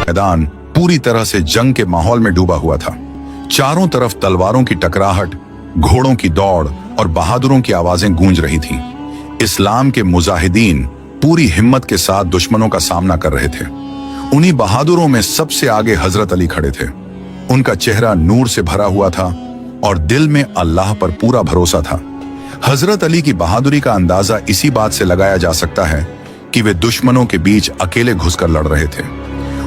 मैदान पूरी तरह से जंग के माहौल में डूबा हुआ था। चारों तरफ तलवारों की टकराहट, घोड़ों की दौड़ और बहादुरों की आवाजें गूंज रही थीं। इस्लाम के मुजाहिदीन पूरी हिम्मत के साथ दुश्मनों का सामना कर रहे थे। उन्हीं बहादुरों में सबसे आगे हजरत अली खड़े थे। उनका चेहरा नूर से भरा हुआ था और दिल में अल्लाह पर पूरा भरोसा था। हजरत अली की बहादुरी का अंदाजा इसी बात से लगाया जा सकता है कि वे दुश्मनों के बीच अकेले घुसकर लड़ रहे थे।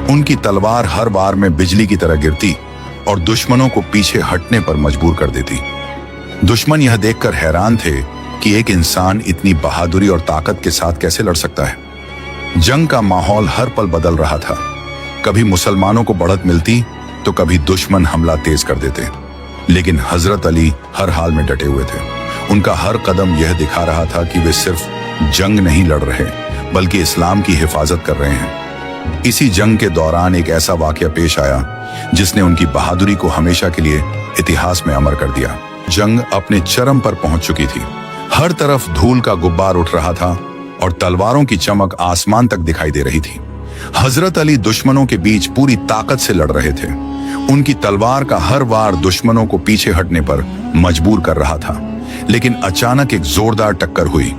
उनकी तलवार हर बार में बिजली की तरह गिरती और दुश्मनों को पीछे हटने पर मजबूर कर देती। दुश्मन यह देखकर हैरान थे कि एक इंसान इतनी बहादुरी और ताकत के साथ कैसे लड़ सकता है। जंग का माहौल हर पल बदल रहा था। कभी मुसलमानों को बढ़त मिलती तो कभी दुश्मन हमला तेज कर देते, लेकिन हजरत अली हर हाल में डटे हुए थे। उनका हर कदम यह दिखा रहा था कि वे सिर्फ जंग नहीं लड़ रहे बल्कि इस्लाम की हिफाजत कर रहे हैं। इसी जंग के दौरान एक ऐसा वाकया पेश आया जिसने उनकी बहादुरी को हमेशा के लिए इतिहास में अमर कर दिया। जंग अपने चरम पर पहुंच चुकी थी। हर तरफ धूल का गुब्बार उठ रहा था और तलवारों की चमक आसमान तक दिखाई दे रही थी। हजरत अली दुश्मनों के बीच पूरी ताकत से लड़ रहे थे। उनकी तलवार का हर वार दुश्मनों को पीछे हटने पर मजबूर कर रहा था। लेकिन अचानक एक जोरदार टक्कर हुई।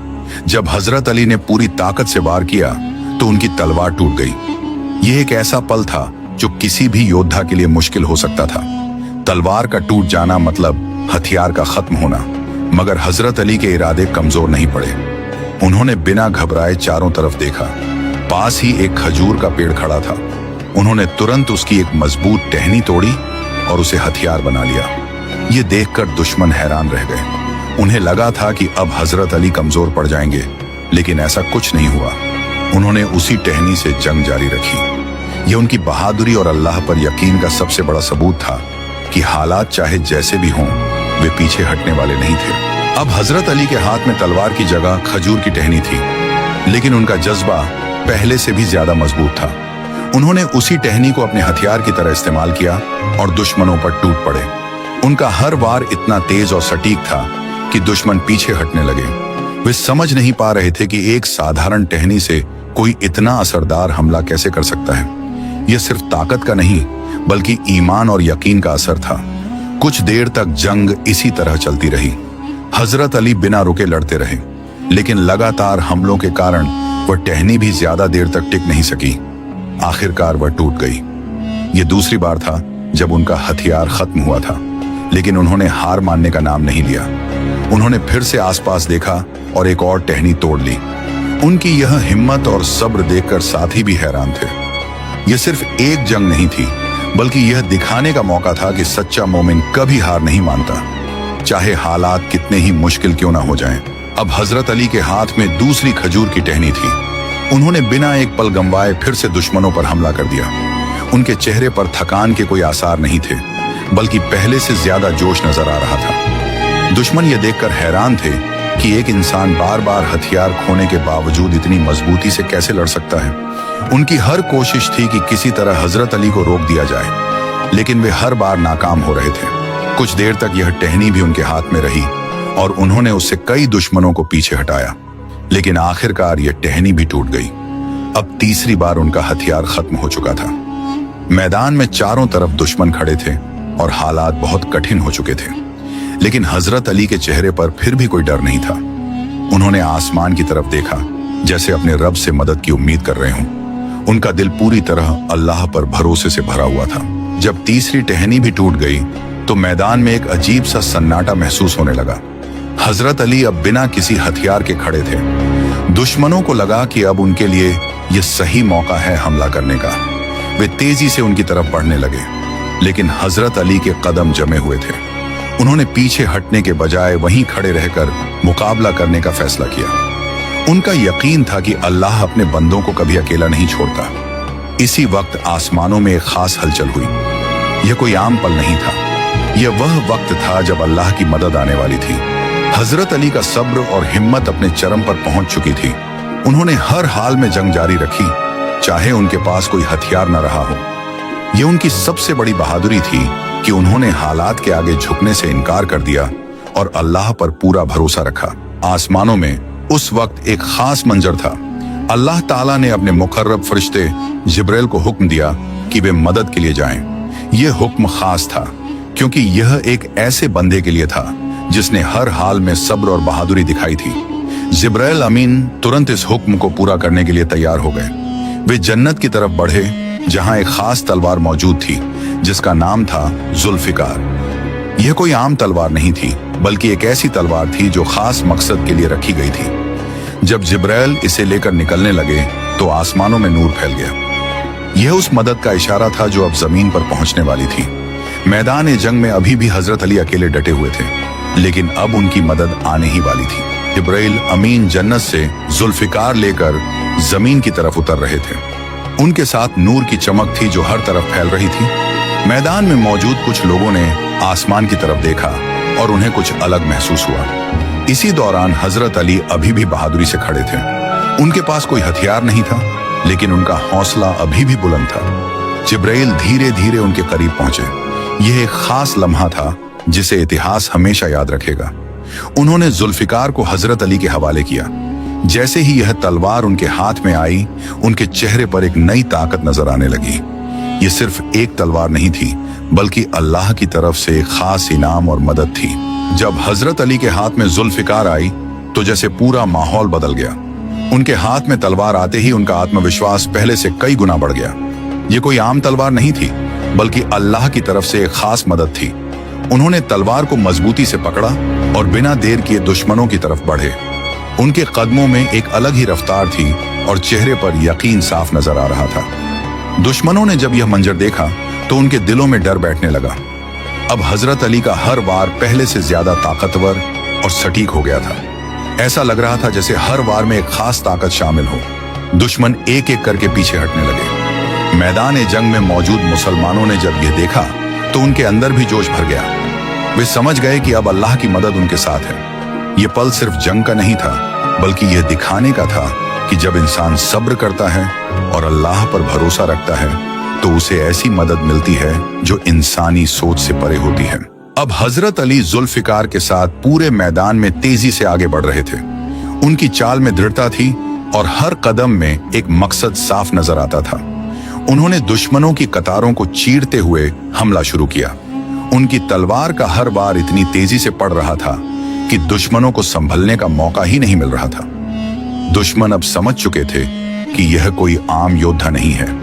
जब हजरत अली ने पूरी ताकत से वार किया तो उनकी तलवार टूट गई। यह एक ऐसा पल था जो किसी भी योद्धा के लिए मुश्किल हो सकता था। तलवार का टूट जाना मतलब हथियार का खत्म होना। मगर हजरत अली के इरादे कमजोर नहीं पड़े। उन्होंने बिना घबराए चारों तरफ देखा। पास ही एक खजूर का पेड़ खड़ा था। उन्होंने तुरंत उसकी एक मजबूत टहनी तोड़ी और उसे हथियार बना लिया। ये देखकर दुश्मन हैरान रह गए। उन्हें लगा था कि अब हजरत अली कमजोर पड़ जाएंगे, लेकिन ऐसा कुछ नहीं हुआ। उन्होंने उसी टहनी से जंग जारी रखी। यह उनकी बहादुरी और अल्लाह पर यकीन का सबसे बड़ा सबूत था कि हालात चाहे जैसे भी हों, वे पीछे हटने वाले नहीं थे। अब हजरत अली के हाथ में तलवार की जगह खजूर की टहनी थी, लेकिन उनका जज्बा पहले से भी ज्यादा मजबूत था। उन्होंने उसी टहनी को अपने हथियार की तरह इस्तेमाल किया और दुश्मनों पर टूट पड़े। उनका हर वार इतना तेज और सटीक था कि दुश्मन पीछे हटने लगे। वे समझ नहीं पा रहे थे कि एक साधारण टहनी से कोई इतना असरदार हमला कैसे कर सकता है। यह सिर्फ ताकत का नहीं बल्कि ईमान और यकीन का असर था। कुछ देर तक जंग इसी तरह चलती रही। हजरत अली बिना रुके लड़ते रहे, लेकिन लगातार हमलों के कारण वह टहनी भी ज्यादा देर तक टिक नहीं सकी। आखिरकार वह टूट गई। यह दूसरी बार था जब उनका हथियार खत्म हुआ था, लेकिन उन्होंने हार मानने का नाम नहीं लिया। उन्होंने फिर से आसपास देखा और एक और टहनी तोड़ ली। उनकी यह हिम्मत और सब्र देखकर साथी भी हैरान थे। यह सिर्फ एक जंग नहीं थी, बल्कि यह दिखाने का मौका था कि सच्चा मोमिन कभी हार नहीं मानता, चाहे हालात कितने ही मुश्किल क्यों ना हो जाएं। अब हजरत अली के हाथ में दूसरी खजूर की टहनी थी। उन्होंने बिना एक पल गंवाए फिर से दुश्मनों पर हमला कर दिया। उनके चेहरे पर थकान के कोई आसार नहीं थे, बल्कि पहले से ज्यादा जोश नजर आ रहा था। दुश्मन ये देखकर हैरान थे कि एक इंसान बार बार हथियार खोने के बावजूद इतनी मजबूती से कैसे लड़ सकता है। उनकी हर कोशिश थी कि किसी तरह हजरत अली को रोक दिया जाए, लेकिन वे हर बार नाकाम हो रहे थे। कुछ देर तक यह टहनी भी उनके हाथ में रही और उन्होंने उससे कई दुश्मनों को पीछे हटाया, लेकिन आखिरकार यह टहनी भी टूट गई। अब तीसरी बार उनका हथियार खत्म हो चुका था। मैदान में चारों तरफ दुश्मन खड़े थे और हालात बहुत कठिन हो चुके थे, लेकिन हजरत अली के चेहरे पर फिर भी कोई डर नहीं था। उन्होंने आसमान की तरफ देखा, जैसे अपने रब से मदद की उम्मीद कर रहे हों। उनका दिल पूरी तरह अल्लाह पर भरोसे से भरा हुआ था। जब तीसरी टहनी भी टूट गई तो मैदान में एक अजीब सा सन्नाटा महसूस होने लगा। हजरत अली अब बिना किसी हथियार के खड़े थे। दुश्मनों को लगा कि अब उनके लिए यह सही मौका है हमला करने का। वे तेजी से उनकी तरफ बढ़ने लगे, लेकिन हजरत अली के कदम जमे हुए थे। उन्होंने पीछे हटने के बजाय वहीं खड़े रहकर मुकाबला करने का फैसला किया। उनका यकीन था कि अल्लाह अपने बंदों को कभी अकेला नहीं छोड़ता। इसी वक्त आसमानों में एक खास हलचल हुई। यह कोई आम पल नहीं था, यह वह वक्त था जब अल्लाह की मदद आने वाली थी। हजरत अली का सब्र और हिम्मत अपने चरम पर पहुंच चुकी थी। उन्होंने हर हाल में जंग जारी रखी, चाहे उनके पास कोई हथियार न रहा हो। यह उनकी सबसे बड़ी बहादुरी थी कि उन्होंने हालात के आगे झुकने से इनकार कर दिया और अल्लाह पर पूरा भरोसा रखा। आसमानों में उस वक्त एक खास मंजर था। अल्लाह ताला ने अपने मुकर्रब फरिश्ते जिब्राइल को हुक्म दिया कि वे मदद के लिए जाएं। यह हुक्म खास था क्योंकि यह एक ऐसे बंदे के लिए था जिसने हर हाल में सब्र और बहादुरी दिखाई थी। जिब्राइल अमीन तुरंत इस हुक्म को पूरा करने के लिए तैयार हो गए। वे जन्नत की तरफ बढ़े जहां एक खास तलवार मौजूद थी जिसका नाम था जुल्फिकार। यह कोई आम तलवार नहीं थी बल्कि एक ऐसी तलवार थी जो खास मकसद के लिए रखी गई थी। जब जिब्राइल इसे लेकर निकलने लगे तो आसमानों में नूर फैल गया। यह उस मदद का इशारा था जो अब जमीन पर पहुंचने वाली थी। मैदान जंग में अभी भी हजरत अली अकेले डटे हुए थे, लेकिन अब उनकी मदद आने ही वाली थी। जिब्राइल अमीन जन्नत से जुल्फिकार लेकर जमीन की तरफ उतर रहे थे। उनके साथ नूर की चमक थी जो हर तरफ फैल रही थी। मैदान में मौजूद कुछ लोगों ने आसमान की तरफ देखा और उन्हें कुछ अलग महसूस हुआ। इसी दौरान हजरत अली अभी भी बहादुरी से खड़े थे। उनके पास कोई हथियार नहीं था, लेकिन उनका हौसला अभी भी बुलंद था। जिब्राइल धीरे धीरे उनके करीब पहुंचे। यह एक खास लम्हा था जिसे इतिहास हमेशा याद रखेगा। उन्होंने जुल्फिकार को हजरत अली के हवाले किया। जैसे ही यह तलवार उनके हाथ में आई, उनके चेहरे पर एक नई ताकत नजर आने लगी। यह सिर्फ एक तलवार नहीं थी, बल्कि अल्लाह की तरफ से एक खास इनाम और मदद थी। जब हजरत अली के हाथ में जुल्फिकार आई तो जैसे पूरा माहौल बदल गया। उनके हाथ में तलवार आते ही उनका आत्मविश्वास पहले से कई गुना बढ़ गया। यह कोई आम तलवार नहीं थी, बल्कि अल्लाह की तरफ से एक खास मदद थी। उन्होंने तलवार को मजबूती से पकड़ा और बिना देर किए दुश्मनों की तरफ बढ़े। उनके कदमों में एक अलग ही रफ्तार थी और चेहरे पर यकीन साफ नजर आ रहा था। दुश्मनों ने जब यह मंजर देखा तो उनके दिलों में डर बैठने लगा। अब हजरत अली का हर वार पहले से ज्यादा ताकतवर और सटीक हो गया था। ऐसा लग रहा था जैसे हर वार में एक खास ताकत शामिल हो। दुश्मन एक एक करके पीछे हटने लगे। मैदान जंग में मौजूद मुसलमानों ने जब यह देखा तो उनके अंदर भी जोश भर गया। वे समझ गए कि अब अल्लाह की मदद उनके साथ है। यह पल सिर्फ जंग का नहीं था, बल्कि यह दिखाने का था कि जब इंसान सब्र करता है और अल्लाह पर भरोसा रखता है तो उसे ऐसी मदद मिलती है जो इंसानी सोच से परे होती है। अब हजरत अली जुल्फिकार के साथ पूरे मैदान में तेजी से आगे बढ़ रहे थे। उनकी चाल में दृढ़ता थी और हर कदम में एक मकसद साफ नजर आता था। उन्होंने दुश्मनों की कतारों को चीरते हुए हमला शुरू किया। उनकी तलवार का हर बार इतनी तेजी से पड़ रहा था कि दुश्मनों को संभलने का मौका ही नहीं मिल रहा था। दुश्मन अब समझ चुके थे कि यह कोई आम योद्धा नहीं है।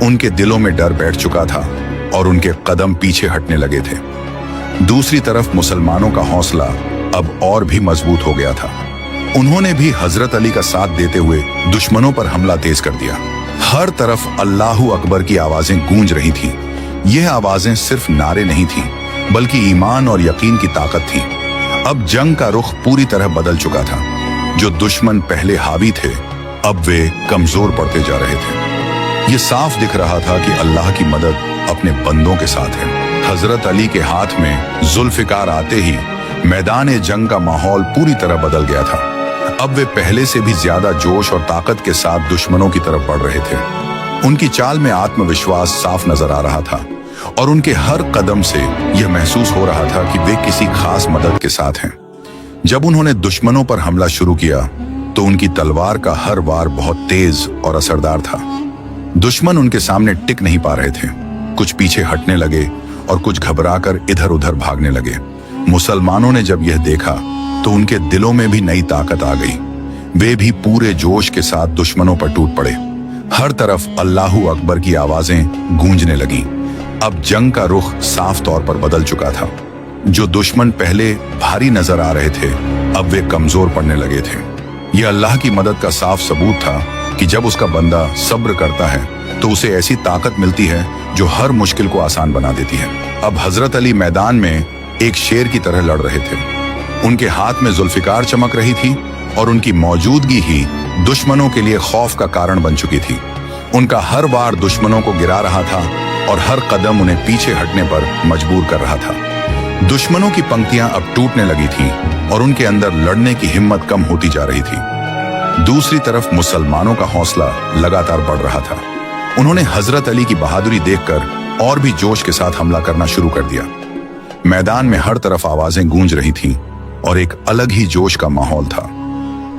उनके दिलों में डर बैठ चुका था और उनके कदम पीछे हटने लगे थे। दूसरी तरफ मुसलमानों का हौसला अब और भी मजबूत हो गया था। उन्होंने भी हजरत अली का साथ देते हुए दुश्मनों पर हमला तेज कर दिया। हर तरफ अल्लाहू अकबर की आवाजें गूंज रही थीं। यह आवाजें सिर्फ नारे नहीं थीं, बल्कि ईमान और यकीन की ताकत थी। अब जंग का रुख पूरी तरह बदल चुका था। जो दुश्मन पहले हावी थे, अब वे कमजोर पड़ते जा रहे थे। ये साफ दिख रहा था कि अल्लाह की मदद अपने बंदों के साथ है। हजरत अली के हाथ में जुल्फिकार आते ही मैदान जंग का माहौल पूरी तरह बदल गया था। अब वे पहले से भी ज्यादा जोश और ताकत के साथ दुश्मनों की तरफ बढ़ रहे थे। उनकी चाल में आत्मविश्वास साफ नजर आ रहा था और उनके हर कदम से यह महसूस हो रहा था कि वे किसी खास मदद के साथ हैं। जब उन्होंने दुश्मनों पर हमला शुरू किया तो उनकी तलवार का हर वार बहुत तेज और असरदार था। दुश्मन उनके सामने टिक नहीं पा रहे थे। कुछ पीछे हटने लगे और कुछ घबराकर इधर उधर भागने लगे। मुसलमानों ने जब यह देखा तो उनके दिलों में भी नई ताकत आ गई। वे भी पूरे जोश के साथ दुश्मनों पर टूट पड़े। हर तरफ अल्लाहू अकबर की आवाजें गूंजने लगीं। अब जंग का रुख साफ तौर पर बदल चुका था। जो दुश्मन पहले भारी नजर आ रहे थे, अब वे कमजोर पड़ने लगे थे। यह अल्लाह की मदद का साफ सबूत था कि जब उसका बंदा सब्र करता है तो उसे ऐसी ताकत मिलती है जो हर मुश्किल को आसान बना देती है। अब हजरत अली मैदान में एक शेर की तरह लड़ रहे थे। उनके हाथ में जुल्फिकार चमक रही थी और उनकी मौजूदगी ही दुश्मनों के लिए खौफ का कारण बन चुकी थी। उनका हर वार दुश्मनों को गिरा रहा था और हर कदम उन्हें पीछे हटने पर मजबूर कर रहा था। दुश्मनों की पंक्तियां अब टूटने लगी थीं और उनके अंदर लड़ने की हिम्मत कम होती जा रही थी। दूसरी तरफ मुसलमानों का हौसला लगातार बढ़ रहा था। उन्होंने हजरत अली की बहादुरी देखकर और भी जोश के साथ हमला करना शुरू कर दिया। मैदान में हर तरफ आवाजें गूंज रही थीं और एक अलग ही जोश का माहौल था।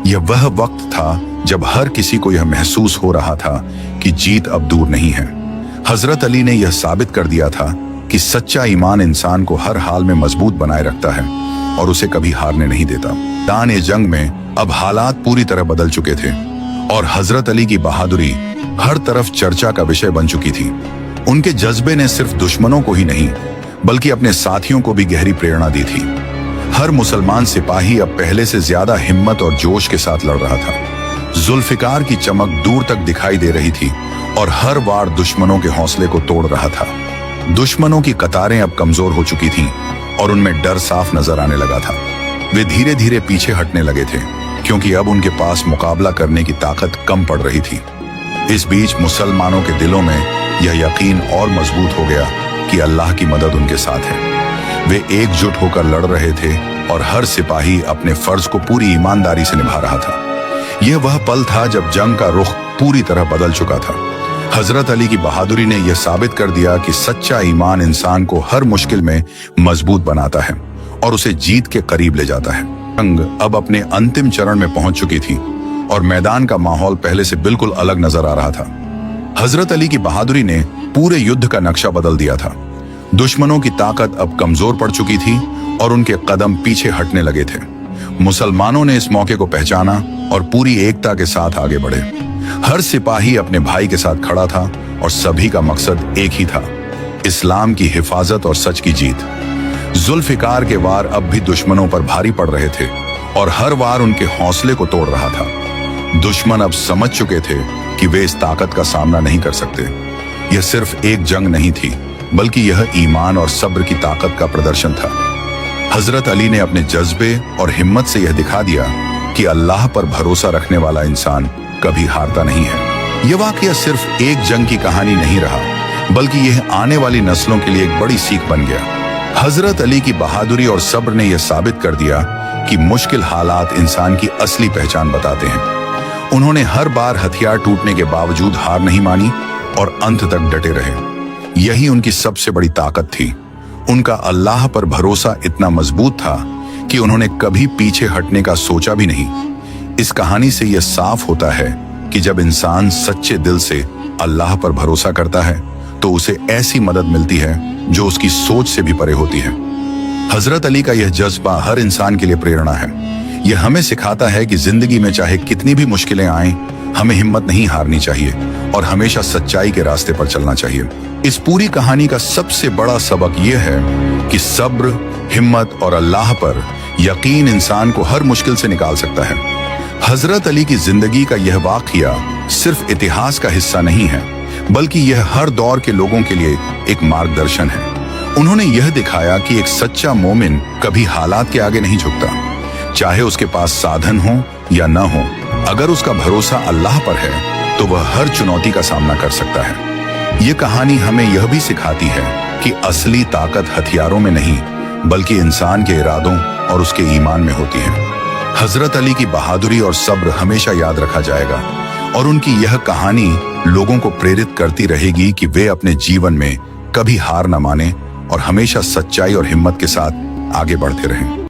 यह वह वक्त था जब हर किसी को यह महसूस हो रहा था कि जीत अब दूर नहीं है। हजरत अली ने यह साबित कर दिया था कि सच्चा ईमान इंसान को हर हाल में मजबूत बनाए रखता है और उसे कभी हारने नहीं देता। मैदान जंग में अब हालात पूरी तरह बदल चुके थे और हजरत अली की बहादुरी हर तरफ चर्चा का विषय बन चुकी थी। उनके जज्बे ने सिर्फ दुश्मनों को ही नहीं बल्कि अपने साथियों को भी गहरी प्रेरणा दी थी। हर मुसलमान सिपाही अब पहले से ज्यादा हिम्मत और जोश के साथ लड़ रहा था। जुल्फिकार की चमक दूर तक दिखाई दे रही थी और हर वार दुश्मनों के हौसले को तोड़ रहा था। दुश्मनों की कतारें अब कमजोर हो चुकी थीं और उनमें डर साफ नजर आने लगा था। वे धीरे धीरे पीछे हटने लगे थे क्योंकि अब उनके पास मुकाबला करने की ताकत कम पड़ रही थी। इस बीच मुसलमानों के दिलों में यह यकीन और मजबूत हो गया कि अल्लाह की मदद उनके साथ है। वे एकजुट होकर लड़ रहे थे और हर सिपाही अपने फर्ज को पूरी ईमानदारी से निभा रहा था। यह वह पल था जब जंग का रुख पूरी तरह बदल चुका था। हजरत अली की बहादुरी ने यह साबित कर दिया कि सच्चा ईमान इंसान को हर मुश्किल में मजबूत बनाता है और उसे जीत के करीब ले जाता है। जंग अब अपने अंतिम चरण में पहुंच चुकी थी और मैदान का माहौल पहले से बिल्कुल अलग नजर आ रहा था। हजरत अली की बहादुरी ने पूरे युद्ध का नक्शा बदल दिया था। दुश्मनों की ताकत अब कमजोर पड़ चुकी थी और उनके कदम पीछे हटने लगे थे। मुसलमानों ने इस मौके को पहचाना और पूरी एकता के साथ आगे बढ़े। हर सिपाही अपने भाई के साथ खड़ा था और सभी का मकसद एक ही था, इस्लाम की हिफाजत और सच की जीत। जुल्फिकार के वार अब भी दुश्मनों पर भारी पड़ रहे थे और हर वार उनके हौसले को तोड़ रहा था। दुश्मन अब समझ चुके थे कि वे इस ताकत का सामना नहीं कर सकते। यह सिर्फ एक जंग नहीं थी बल्कि यह ईमान और सब्र की ताकत का प्रदर्शन था। हजरत अली ने अपने जज्बे और हिम्मत से यह दिखा दिया कि अल्लाह पर भरोसा रखने वाला इंसान कभी हारता नहीं है। यह वाकया सिर्फ एक जंग की कहानी नहीं रहा बल्कि यह आने वाली नस्लों के लिए एक बड़ी सीख बन गया। हजरत अली की बहादुरी और सब्र ने यह साबित कर दिया कि मुश्किल हालात इंसान की असली पहचान बताते हैं। उन्होंने हर बार हथियार टूटने के बावजूद हार नहीं मानी और अंत तक डटे रहे। यही उनकी सबसे बड़ी ताकत थी। उनका अल्लाह पर भरोसा इतना मजबूत था कि उन्होंने कभी पीछे हटने का सोचा भी नहीं। इस कहानी से यह साफ होता है कि जब इंसान सच्चे दिल से अल्लाह पर भरोसा करता है तो उसे ऐसी मदद मिलती है जो उसकी सोच से भी परे होती है। हजरत अली का यह जज्बा हर इंसान के लिए प्रेरणा है। यह हमें सिखाता है कि जिंदगी में चाहे कितनी भी मुश्किलें आएं, हमें हिम्मत नहीं हारनी चाहिए और हमेशा सच्चाई के रास्ते पर चलना चाहिए। इस पूरी कहानी का सबसे बड़ा सबक यह है कि सब्र, हिम्मत और अल्लाह पर यकीन इंसान को हर मुश्किल से निकाल सकता है। हजरत अली की जिंदगी का यह वाकया सिर्फ इतिहास का हिस्सा नहीं है बल्कि यह हर दौर के लोगों के लिए एक मार्गदर्शन है। उन्होंने यह दिखाया कि एक सच्चा मोमिन कभी हालात के आगे नहीं झुकता, चाहे उसके पास साधन हो या न हो। अगर उसका भरोसा अल्लाह पर है तो वह हर चुनौती का सामना कर सकता है। ये कहानी हमें यह भी सिखाती है कि असली ताकत हथियारों में नहीं बल्कि इंसान के इरादों और उसके ईमान में होती है। हजरत अली की बहादुरी और सब्र हमेशा याद रखा जाएगा और उनकी यह कहानी लोगों को प्रेरित करती रहेगी कि वे अपने जीवन में कभी हार न माने और हमेशा सच्चाई और हिम्मत के साथ आगे बढ़ते रहें।